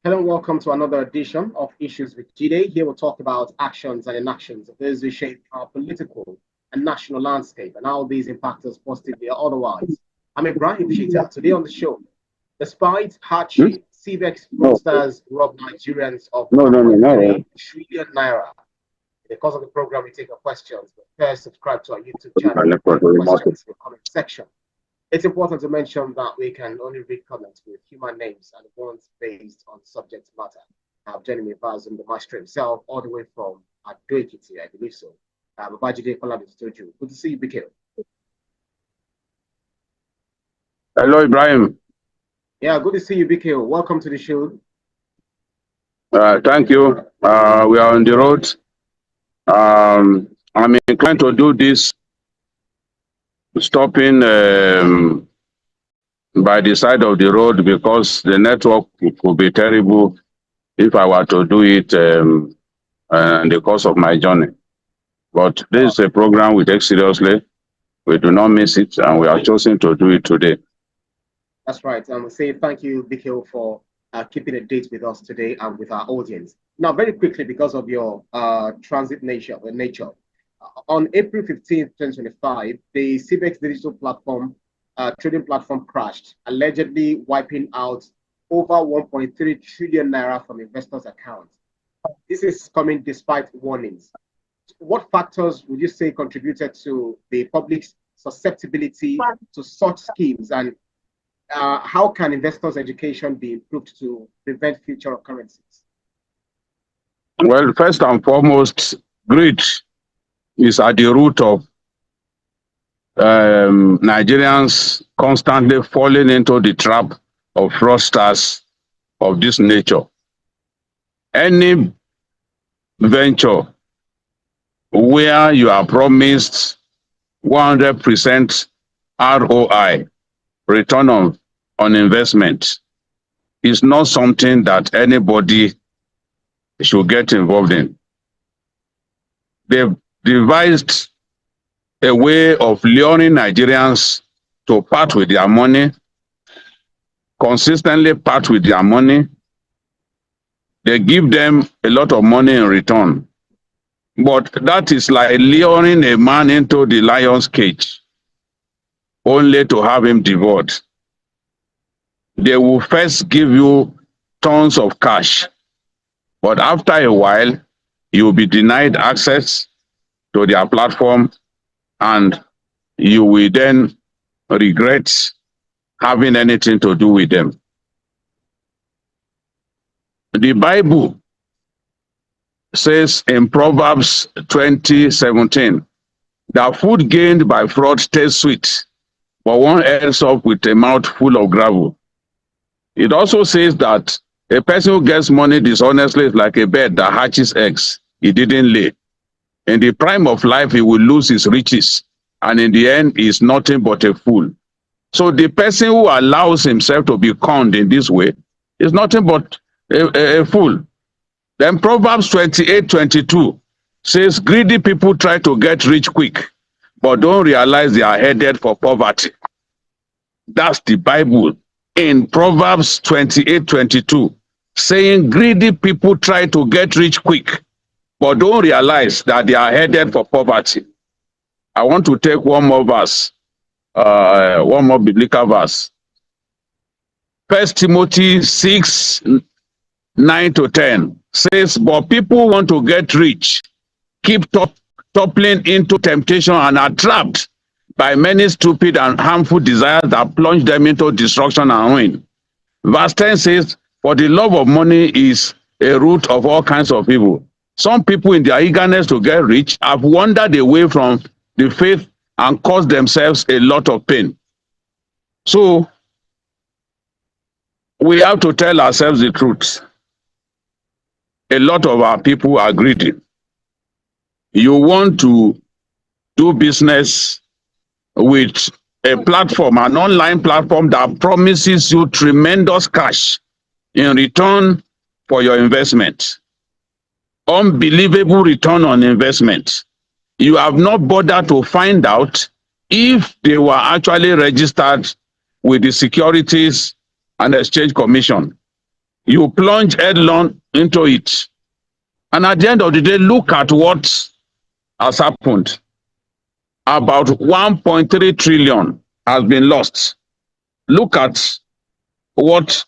Hello and welcome to another edition of Issues with JIDE. Here we'll talk about actions and inactions of those who shape our political and national landscape and how these impact us positively or otherwise. I'm Ibrahim Shita. Today on the show, despite hardship, CBEX Fraudsters rob Nigerians of 1.3 trillion naira. In the course of the program, we take your questions, but first subscribe to our YouTube channel for questions in the comment section. It's important to mention that we can only read comments with human names and ones based on subject matter. Joining me via the master himself, all the way from Adoekiti, I believe so. Babajide Kolade-Toju. Good to see you, BK. Hello, Ibrahim. Yeah, good to see you, BK. Welcome to the show. Thank you. We are on the road. I'm inclined to do this stopping by the side of the road because the network could be terrible if I were to do it in the course of my journey. But this is a program we take seriously. We do not miss it, and we are choosing to do it today. That's right. I say thank you, BK, for keeping a date with us today and with our audience. Now, very quickly, because of your transit nature, on April 15th, 2025, the CBEX digital platform, trading platform crashed, allegedly wiping out over 1.3 trillion naira from investors' accounts. This is coming despite warnings. What factors would you say contributed to the public's susceptibility to such schemes, and how can investors' education be improved to prevent future occurrences? Well, first and foremost, greed is at the root of Nigerians constantly falling into the trap of fraudsters of this nature. Any venture where you are promised 100% ROI, return on investment, is not something that anybody should get involved in. They've devised a way of luring Nigerians to part with their money, consistently part with their money. They give them a lot of money in return. But that is like luring a man into the lion's cage, only to have him devoured. They will first give you tons of cash, but after a while, you will be denied access to their platform, and you will then regret having anything to do with them. The Bible says in Proverbs 20:17 that food gained by fraud tastes sweet, but one ends up with a mouth full of gravel. It also says that a person who gets money dishonestly is like a bird that hatches eggs he didn't lay. In the prime of life, he will lose his riches, and in the end, he is nothing but a fool. So the person who allows himself to be conned in this way is nothing but a fool. Then Proverbs 28:22 says, greedy people try to get rich quick, but don't realize they are headed for poverty. That's the Bible in Proverbs 28:22, saying greedy people try to get rich quick, but don't realize that they are headed for poverty. I want to take one more verse, one more biblical verse. 1 Timothy 6:9-10 says, but people want to get rich, keep toppling into temptation, and are trapped by many stupid and harmful desires that plunge them into destruction and ruin. Verse 10 says, for the love of money is a root of all kinds of evil. Some people in their eagerness to get rich have wandered away from the faith and caused themselves a lot of pain. So we have to tell ourselves the truth. A lot of our people are greedy. You want to do business with a platform, an online platform that promises you tremendous cash in return for your investment. Unbelievable return on investment. You have not bothered to find out if they were actually registered with the Securities and Exchange Commission. You plunge headlong into it. And at the end of the day, look at what has happened. About 1.3 trillion has been lost. Look at what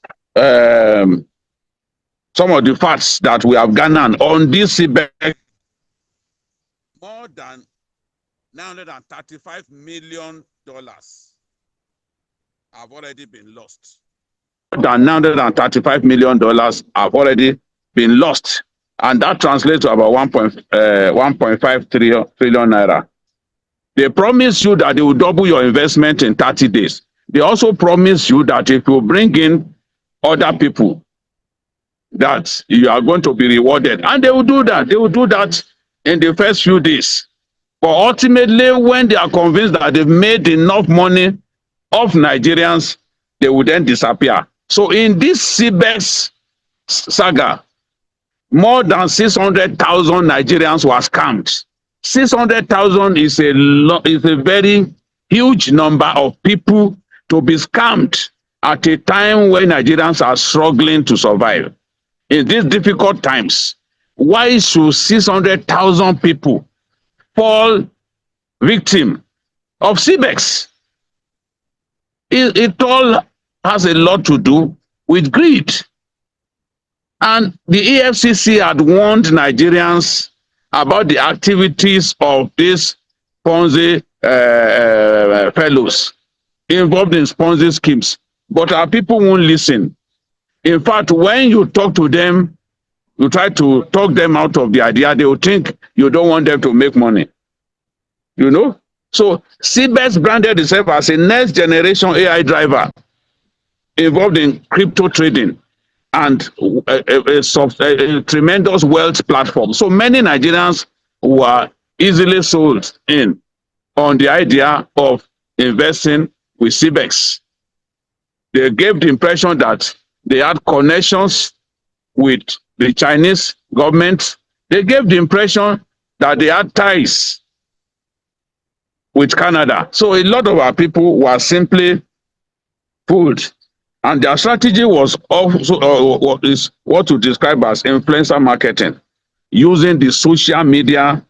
some of the facts that we have garnered on this CBEX. More than $935 million have already been lost. More than $935 million have already been lost. And that translates to about 1.5 trillion naira. They promise you that they will double your investment in 30 days. They also promise you that if you bring in other people, that you are going to be rewarded. And they will do that. They will do that in the first few days. But ultimately, when they are convinced that they've made enough money off Nigerians, they will then disappear. So in this CBEX saga, more than 600,000 Nigerians were scammed. 600,000 is a very huge number of people to be scammed at a time when Nigerians are struggling to survive. In these difficult times, why should 600,000 people fall victim of CBEX? It all has a lot to do with greed. And the EFCC had warned Nigerians about the activities of these Ponzi fellows involved in Ponzi schemes. But our people won't listen. In fact, when you talk to them, you try to talk them out of the idea, they will think you don't want them to make money. You know? So CBEX branded itself as a next generation AI driver involved in crypto trading and a tremendous wealth platform. So many Nigerians were easily sold in on the idea of investing with CBEX. They gave the impression that they had connections with the Chinese government. They gave the impression that they had ties with Canada. So a lot of our people were simply fooled. And their strategy was also is what to describe as influencer marketing, using the social media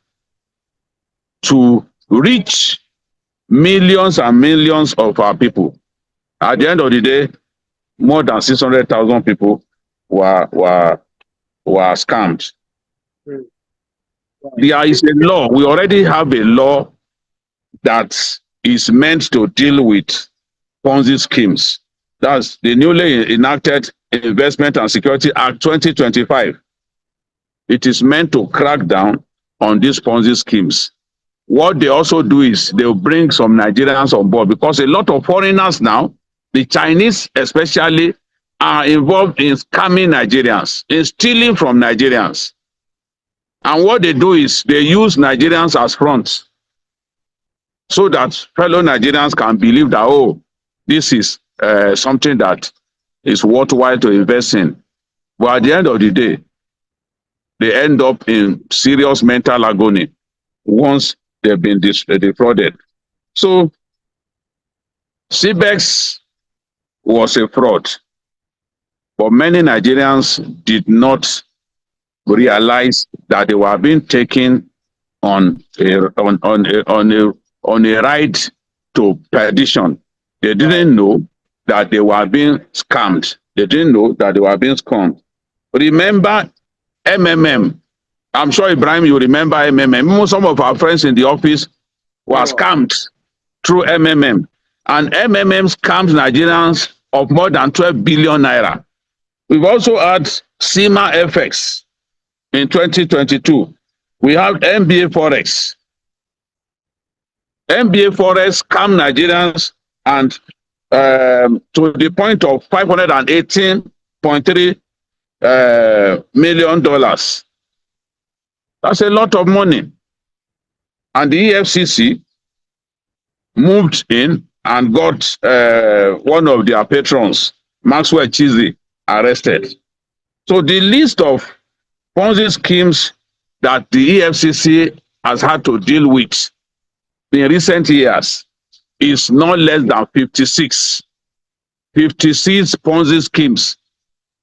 to reach millions and millions of our people. At the end of the day, more than 600,000 people were scammed. There is a law. We already have a law that is meant to deal with Ponzi schemes. That's the newly enacted Investment and Security Act 2025. It is meant to crack down on these Ponzi schemes. What they also do is they'll bring some Nigerians on board, because a lot of foreigners now, the Chinese especially, are involved in scamming Nigerians, in stealing from Nigerians. And what they do is they use Nigerians as fronts so that fellow Nigerians can believe that, oh, this is something that is worthwhile to invest in. But at the end of the day, they end up in serious mental agony once they've been defrauded. So CBEX was a fraud, but many Nigerians did not realize that they were being taken on a ride to perdition. They didn't know that they were being scammed. They didn't know that they were being scammed. Remember MMM. I'm sure, Ibrahim, you remember MMM. Some of our friends in the office were scammed through MMM. And MMM scammed Nigerians of more than 12 billion naira. We've also had SEMA FX in 2022. We have MBA Forex. MBA Forex scammed Nigerians and to the point of $518.3 million. That's a lot of money. And the EFCC moved in and got one of their patrons, Maxwell Chizzy, arrested. So the list of Ponzi schemes that the EFCC has had to deal with in recent years is not less than 56 Ponzi schemes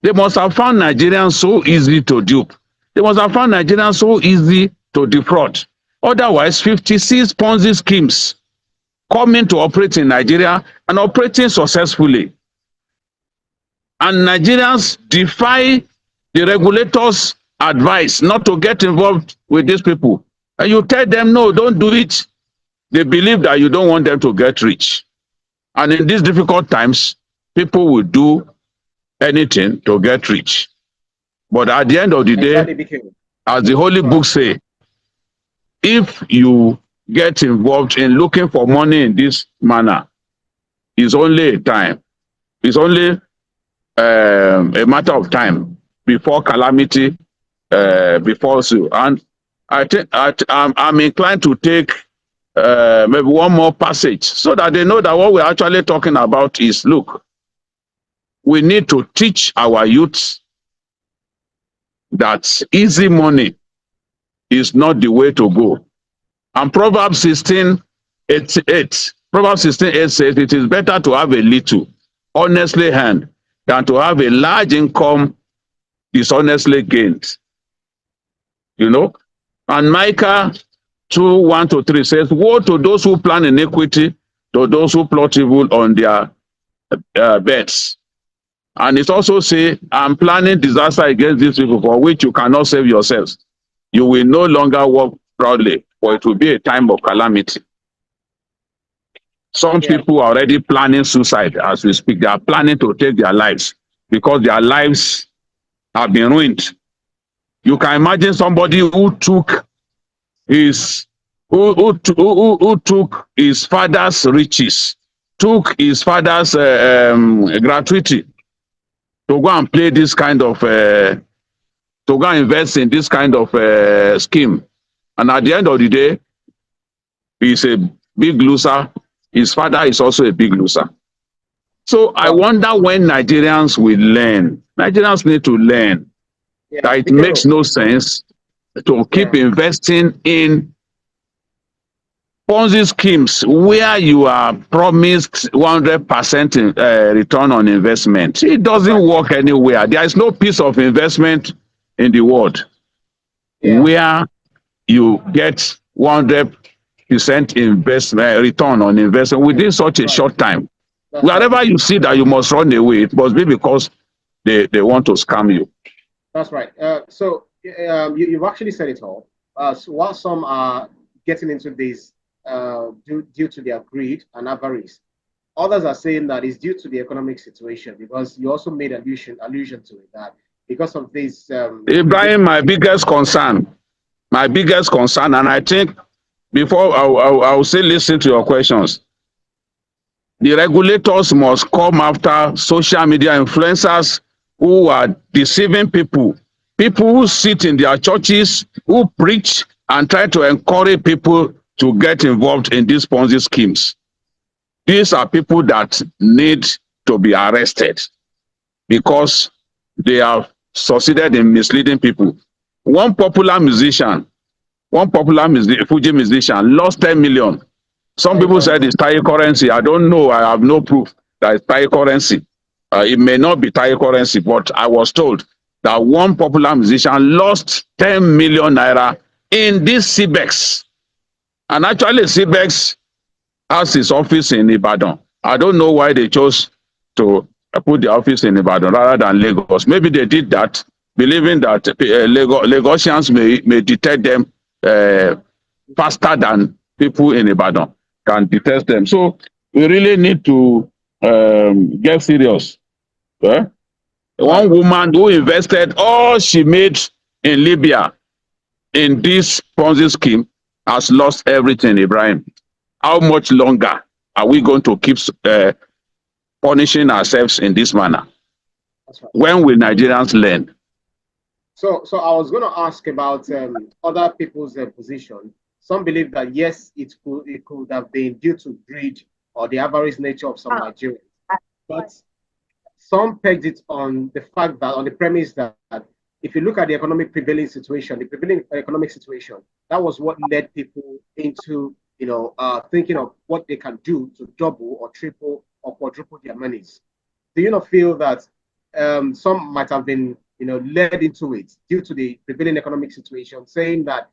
They must have found Nigerians so easy to dupe. They must have found Nigerians so easy to defraud. Otherwise, 56 Ponzi schemes coming to operate in Nigeria and operating successfully. And Nigerians defy the regulators' advice not to get involved with these people. And you tell them, no, don't do it. They believe that you don't want them to get rich. And in these difficult times, people will do anything to get rich. But at the end of the day, as the Holy Book say, if you get involved in looking for money in this manner, it's only a time. It's only a matter of time before calamity befalls you. And I think I'm inclined to take maybe one more passage so that they know that what we're actually talking about is, look, we need to teach our youths that easy money is not the way to go. And Proverbs 16:8 says, it is better to have a little honestly earned than to have a large income dishonestly gained. You know? And Micah 2:1-3 says, woe to those who plan iniquity, to those who plot evil on their beds. And it also says, I'm planning disaster against these people for which you cannot save yourselves. You will no longer walk proudly, for it will be a time of calamity. Some people are already planning suicide as we speak. They are planning to take their lives because their lives have been ruined. You can imagine somebody who took his took his father's riches, took his father's gratuity to go and play this kind of to go and invest in this kind of scheme. And at the end of the day, he's a big loser. His father is also a big loser. So I wonder when Nigerians will learn. Nigerians need to learn that it makes no sense to keep investing in Ponzi schemes where you are promised 100% return on investment. It doesn't work anywhere. There is no piece of investment in the world where you get 100% investment return on investment within such a short time. Wherever you see that you must run away, it must be because they want to scam you. That's right. So you've actually said it all. So while some are getting into this due to their greed and avarice, others are saying that it's due to the economic situation, because you also made allusion to it, that because of this. Ibrahim, my biggest concern, and I think before I'll say listen to your questions, the regulators must come after social media influencers who are deceiving people who sit in their churches, who preach and try to encourage people to get involved in these Ponzi schemes. These are people that need to be arrested because they have succeeded in misleading people. One popular musician, Fuji musician, lost 10 million. Some people said it's Thai currency. I don't know. I have no proof that it's Thai currency. It may not be Thai currency, but I was told that one popular musician lost 10 million naira in this CBEX. And actually, CBEX has its office in Ibadan. I don't know why they chose to put the office in Ibadan rather than Lagos. Maybe they did that, believing that Lagosians may detect them faster than people in Ibadan can detect them. So we really need to get serious. One woman who invested all she made in Libya in this Ponzi scheme has lost everything, Ibrahim. How much longer are we going to keep punishing ourselves in this manner? That's right. When will Nigerians learn? So I was going to ask about other people's position. Some believe that yes, it could have been due to greed or the avarice nature of some Nigerians, but some pegged it on the fact that, on the premise that if you look at the prevailing economic situation, that was what led people into thinking of what they can do to double or triple or quadruple their monies. Do you not feel that some might have been, led into it due to the prevailing economic situation, saying that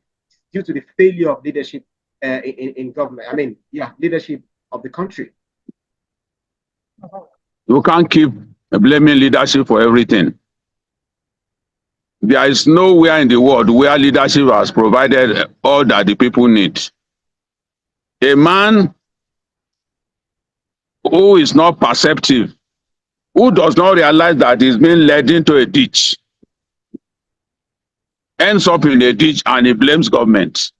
due to the failure of leadership in government, leadership of the country. You can't keep blaming leadership for everything. There is nowhere in the world where leadership has provided all that the people need. A man who is not perceptive, who does not realize that he's being led into a ditch, ends up in a ditch and he blames government.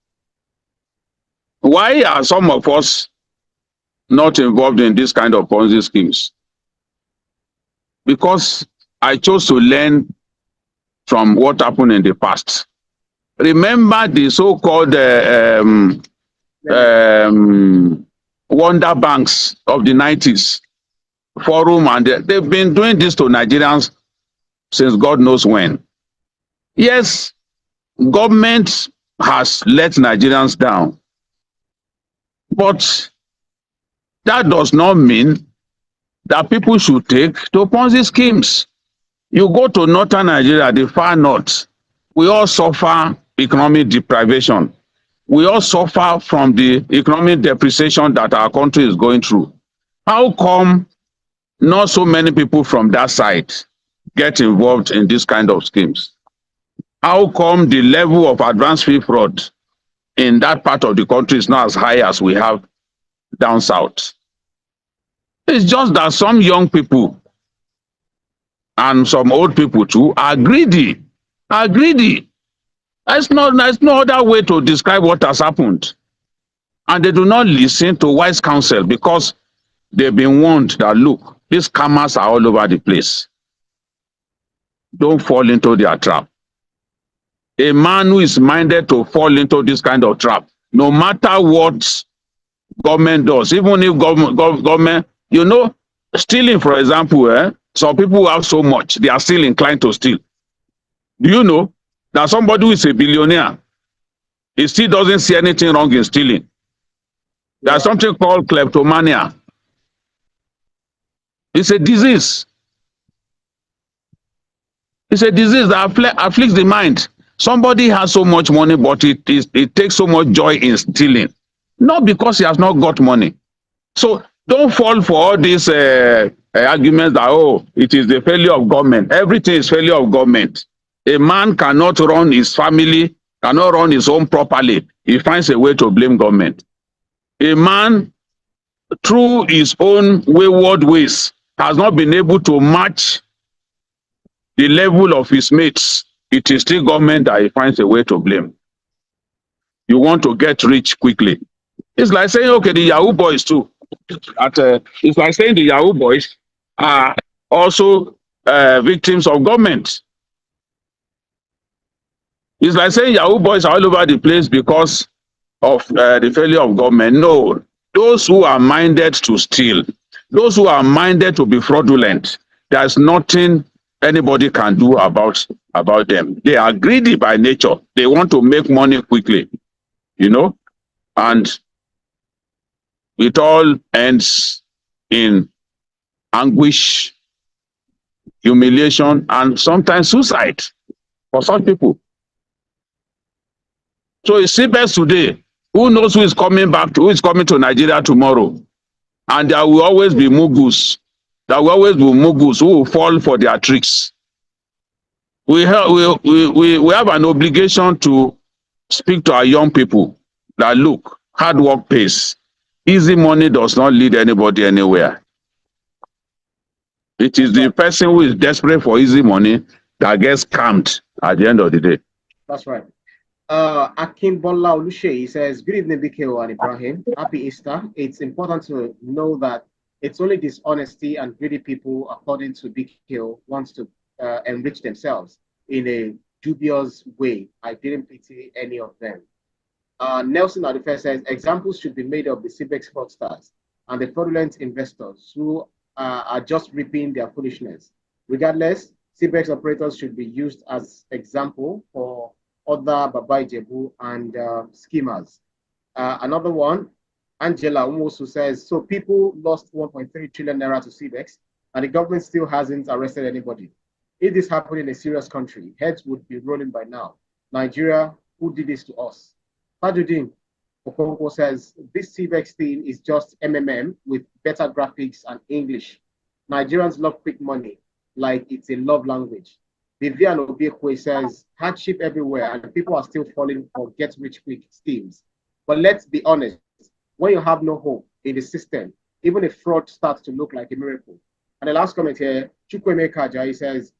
Why are some of us not involved in this kind of Ponzi schemes? Because I chose to learn from what happened in the past. Remember the so-called wonder banks of the 90s, Forum, and they've been doing this to Nigerians since God knows when. Yes, government has let Nigerians down, but that does not mean that people should take to Ponzi schemes. You go to northern Nigeria, the far north, we all suffer economic deprivation. We all suffer from the economic depreciation that our country is going through. How come not so many people from that side get involved in this kind of schemes? How come the level of advance fee fraud in that part of the country is not as high as we have down south? It's just that some young people and some old people too are greedy. Are greedy. There's no other way to describe what has happened. And they do not listen to wise counsel because they've been warned that, look, these scammers are all over the place. Don't fall into their trap. A man who is minded to fall into this kind of trap, no matter what government does, even if government, stealing, for example, some people who have so much, they are still inclined to steal. Do you know that somebody who is a billionaire, he still doesn't see anything wrong in stealing? There's something called kleptomania. It's a disease. It's a disease that afflicts the mind. Somebody has so much money, but it takes so much joy in stealing. Not because he has not got money. So don't fall for all these arguments that, oh, it is the failure of government. Everything is failure of government. A man cannot run his family, cannot run his home properly. He finds a way to blame government. A man, through his own wayward ways, has not been able to match the level of his mates. It is still government that he finds a way to blame. You want to get rich quickly. It's like saying, okay, the Yahoo boys too. It's like saying the Yahoo boys are also victims of government. It's like saying Yahoo boys are all over the place because of the failure of government. No, those who are minded to steal, those who are minded to be fraudulent, there's nothing anybody can do about them. They are greedy by nature. They want to make money quickly, and it all ends in anguish, humiliation, and sometimes suicide for such people. So it's CBEX today. Who knows who is coming to Nigeria tomorrow? And there will always be mugus. There will always be mugus who will fall for their tricks. We have an obligation to speak to our young people that, look, hard work pays. Easy money does not lead anybody anywhere. It is the person who is desperate for easy money that gets scammed at the end of the day. That's right. Akimbola Olushe says, good evening, BKO and Ibrahim. Happy Easter. It's important to know that it's only dishonesty and greedy people, according to BKO, wants to enrich themselves in a dubious way. I didn't pity any of them. Nelson Adufe says, examples should be made of the CBEX fraudsters and the fraudulent investors who are just reaping their foolishness. Regardless, CBEX operators should be used as example for other Baba Ijebu and schemers. Another one, Angela Umusu says, so people lost 1.3 trillion naira to CBEX. and the government still hasn't arrested anybody. If this happened in a serious country, heads would be rolling by now. Nigeria, who did this to us? Tajuddin Okonkwo says, this CBEX thing is just MMM with better graphics and English. Nigerians love quick money like it's a love language. Vivian Obiekwe says, hardship everywhere and people are still falling for get-rich-quick schemes. But let's be honest, when you have no hope in the system, even a fraud starts to look like a miracle. And the last comment here, Chukweme Kaja, says,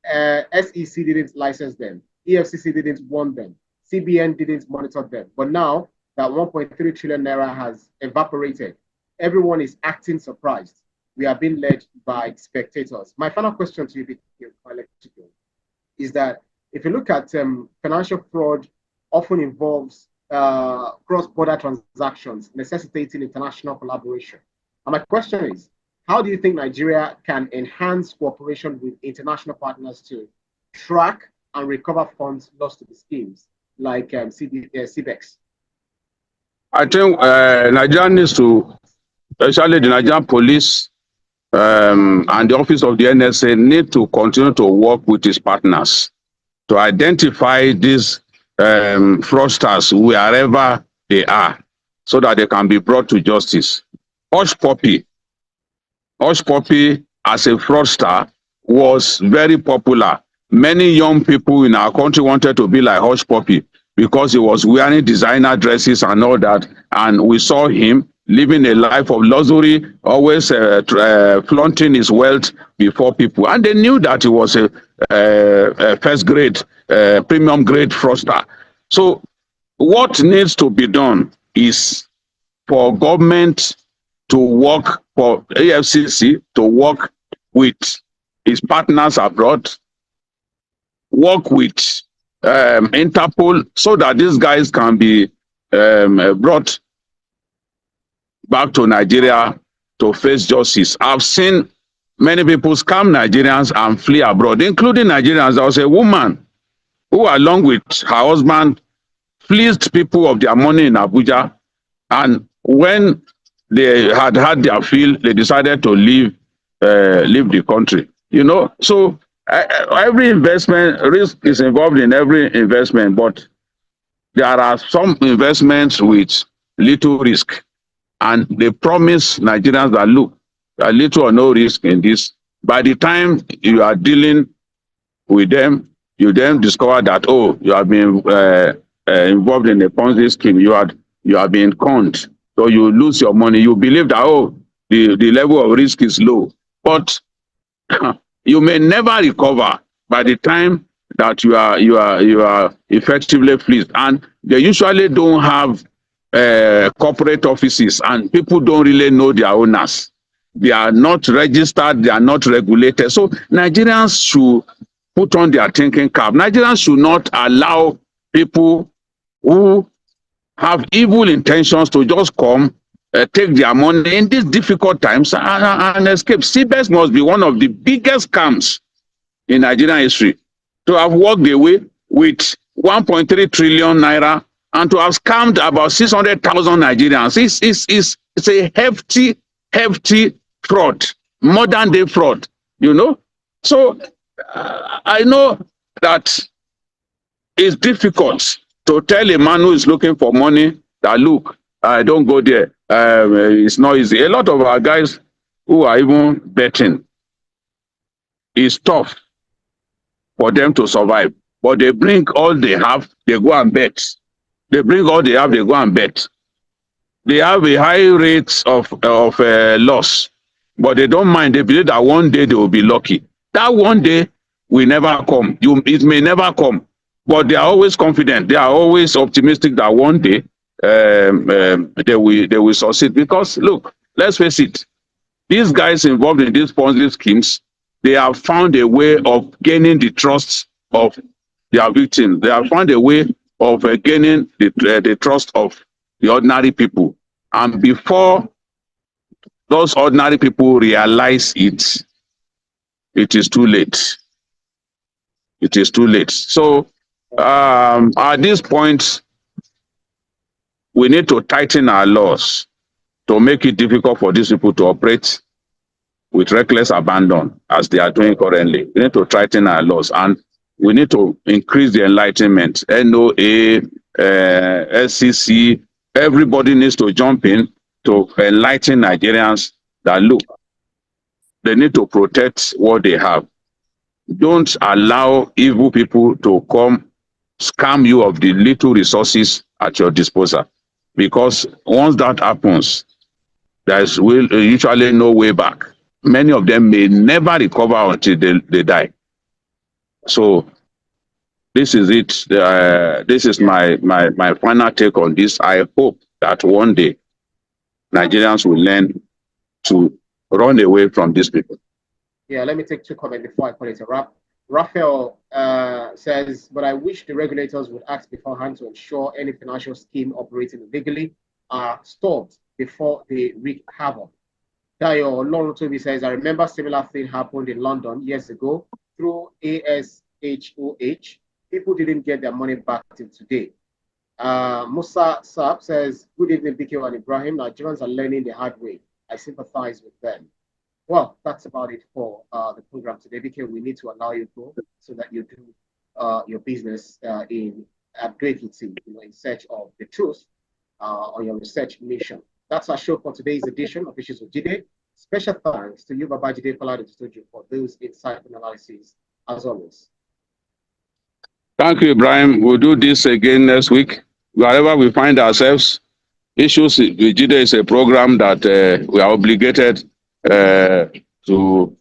SEC didn't license them, EFCC didn't warn them, CBN didn't monitor them. But now that 1.3 trillion naira has evaporated, everyone is acting surprised. We are being led by spectators. My final question to you, is that if you look at financial fraud, often involves cross-border transactions necessitating international collaboration. And my question is, how do you think Nigeria can enhance cooperation with international partners to track and recover funds lost to the schemes like CBEX? I think Nigeria needs to, especially the Nigerian police and the office of the NSA, need to continue to work with its partners to identify these fraudsters wherever they are, so that they can be brought to justice. Hush Puppy as a fraudster was very popular. Many young people in our country wanted to be like Hush Puppy because he was wearing designer dresses and all that, and we saw him living a life of luxury, always flaunting his wealth before people, and they knew that he was a first grade, premium grade fraudster. So what needs to be done is for government to work, for AFCC to work with its partners abroad, work with Interpol, so that these guys can be brought back to Nigeria to face justice. I've seen many people scam Nigerians and flee abroad, including Nigerians. There was a woman who, along with her husband, fleeced people of their money in Abuja, and when they had had their fill, they decided to leave the country. You know, so every investment, risk is involved in every investment, but there are some investments with little risk, and they promise Nigerians that, look, there are little or no risk in this. By the time you are dealing with them, you then discover that, oh, you have been involved in a Ponzi scheme, you have been conned, so you lose your money. You believe that, oh, the level of risk is low, but you may never recover by the time that you are effectively fleeced. And they usually don't have corporate offices, and people don't really know their owners. They are not registered, they are not regulated. So Nigerians should put on their thinking cap. Nigerians should not allow people who have evil intentions to just come, take their money in these difficult times and escape. CBEX must be one of the biggest scams in Nigerian history, to have walked away with 1.3 trillion naira and to have scammed about 600,000 Nigerians. It's a hefty fraud, modern day fraud, you know. So I know that it's difficult to tell a man who is looking for money that, look, don't go there. It's not easy. A lot of our guys who are even betting, it's tough for them to survive. But they bring all they have, they go and bet. They bring all they have, they go and bet. They have a high rate of loss, but they don't mind. They believe that one day they will be lucky. That one day will never come. It may never come, but they are always confident. They are always optimistic that one day they will succeed. Because look, let's face it, these guys involved in these Ponzi schemes, they have found a way of gaining the trust of their victims. They have found a way of gaining the trust of the ordinary people. And before those ordinary people realize it, it is too late. It is too late. So at this point, we need to tighten our laws to make it difficult for these people to operate with reckless abandon as they are doing currently. We need to tighten our laws, and we need to increase the enlightenment. NOA, SCC, everybody needs to jump in to enlighten Nigerians that look, they need to protect what they have. Don't allow evil people to come scam you of the little resources at your disposal. Because once that happens, there's usually no way back. Many of them may never recover until they die. So this is it. This is my final take on this. I hope that one day Nigerians will learn to run away from these people. Yeah, let me take 2 comments before I call it a wrap. Raphael says, but I wish the regulators would act beforehand to ensure any financial scheme operating illegally are stopped before they wreak havoc. Dayo Lorotobi says, I remember similar thing happened in London years ago through ASHOH. People didn't get their money back till today. Musa Saab says, good evening, BK and Ibrahim. Nigerians are learning the hard way. I sympathize with them. Well, that's about it for the program today, BK. We need to allow you to go so that you do your business in advocacy, in search of the truth on your research mission. That's our show for today's edition of Issues with JIDE. Special thanks to you, Babajide Falade Studio, for those insightful analyses, as always. Thank you, Ibrahim. We'll do this again next week. Wherever we find ourselves, Issues with JIDE is a program that we are obligated to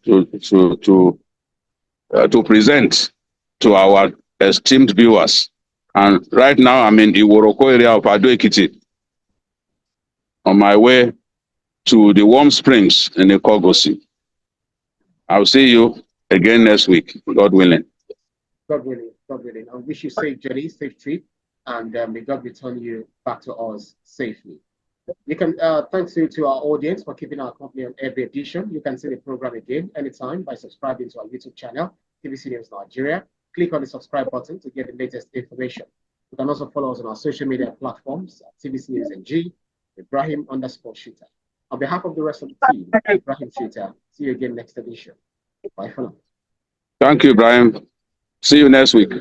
present to our esteemed viewers. And right now, I'm in the Iworoko area of Ado Ekiti, on my way to the warm springs in the Kogosi. I'll see you again next week, God willing. God willing, God willing. I wish you safe journey, safe trip, and may God return you back to us safely. You can thanks to our audience for keeping our company on every edition. You can see the program again anytime by subscribing to our YouTube channel, TVC News Nigeria. Click on the subscribe button to get the latest information. You can also follow us on our social media platforms at TVC News NG, Ibrahim_Shooter. On behalf of the rest of the team, Ibrahim Shooter, see you again next edition. Bye for now. Thank you, Ibrahim. See you next week.